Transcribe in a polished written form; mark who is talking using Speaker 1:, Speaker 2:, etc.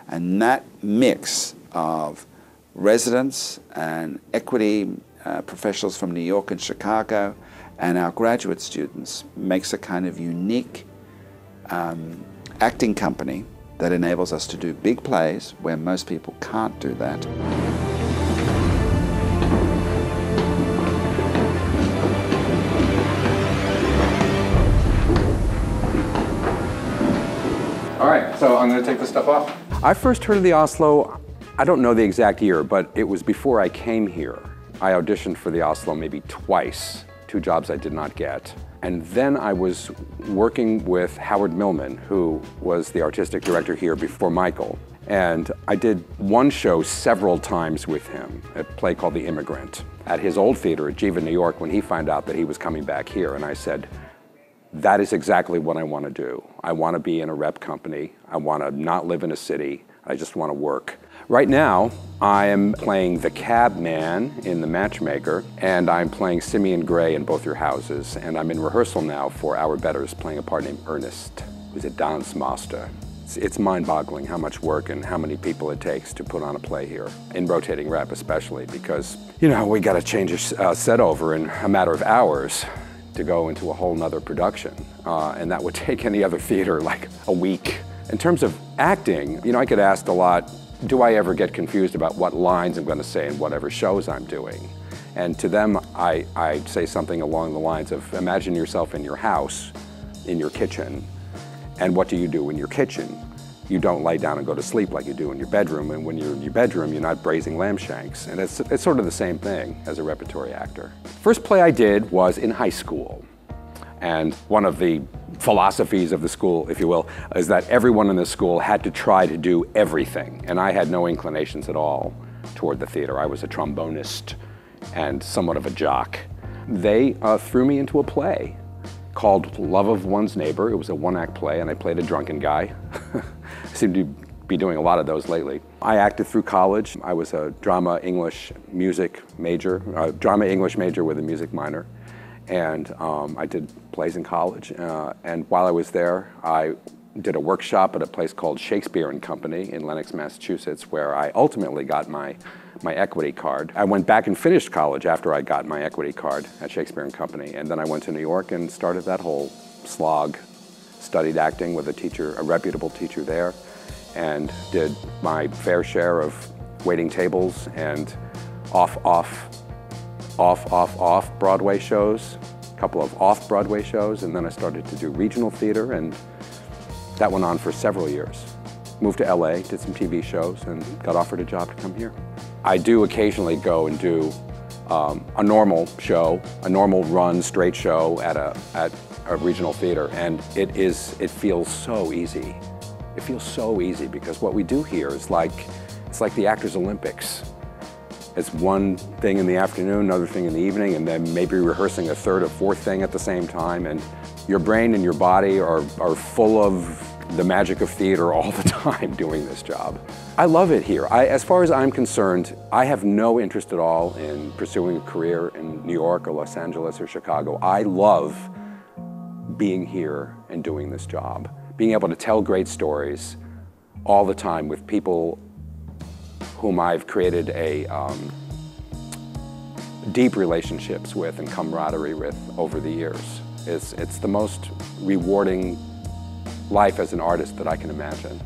Speaker 1: And that mix of residents and equity professionals from New York and Chicago and our graduate students makes a kind of unique acting company that enables us to do big plays where most people can't do that.
Speaker 2: All right, so I'm going to take this stuff off. I first heard of the Oslo, I don't know the exact year, but it was before I came here. I auditioned for the Oslo maybe twice, 2 jobs I did not get. And then I was working with Howard Millman, who was the artistic director here before Michael. And I did one show several times with him, a play called The Immigrant, at his old theater at Jiva, New York, when he found out that he was coming back here. And I said, that is exactly what I want to do. I want to be in a rep company. I want to not live in a city. I just want to work. Right now, I am playing the Cabman in the Matchmaker, and I'm playing Simeon Gray in Both Your Houses, and I'm in rehearsal now for Our Betters, playing a part named Ernest, who's a dance master. It's mind-boggling how much work and how many people it takes to put on a play here, in rotating rep especially, because, you know, we got to change a set over in a matter of hours to go into a whole nother production, and that would take any other theater like a week. In terms of acting, you know, I get asked a lot, do I ever get confused about what lines I'm going to say in whatever shows I'm doing? And to them, I say something along the lines of, imagine yourself in your house, in your kitchen, and what do you do in your kitchen? You don't lay down and go to sleep like you do in your bedroom, and when you're in your bedroom, you're not braising lamb shanks. And it's sort of the same thing as a repertory actor. First play I did was in high school. And one of the philosophies of the school, if you will, is that everyone in the school had to try to do everything. And I had no inclinations at all toward the theater. I was a trombonist and somewhat of a jock. They threw me into a play called Love of One's Neighbor. It was a 1-act play, and I played a drunken guy. I seem to be doing a lot of those lately. I acted through college. I was a drama English music major, drama English major with a music minor. And I did plays in college, and while I was there, I did a workshop at a place called Shakespeare and Company in Lenox, Massachusetts, where I ultimately got my equity card. I went back and finished college after I got my equity card at Shakespeare and Company, and then I went to New York and started that whole slog. Studied acting with a teacher, a reputable teacher there, and did my fair share of waiting tables and off Broadway shows, a couple of off-Broadway shows, and then I started to do regional theater, and that went on for several years. Moved to LA, did some TV shows, and got offered a job to come here. I do occasionally go and do a normal show, a normal run, straight show at a regional theater, and it feels so easy. It feels so easy because what we do here is it's like the Actors Olympics. It's one thing in the afternoon, another thing in the evening, and then maybe rehearsing a third or fourth thing at the same time. And your brain and your body are full of the magic of theater all the time doing this job. I love it here. As far as I'm concerned, I have no interest at all in pursuing a career in New York or Los Angeles or Chicago. I love being here and doing this job. Being able to tell great stories all the time with people whom I've created deep relationships with and camaraderie with over the years. It's the most rewarding life as an artist that I can imagine.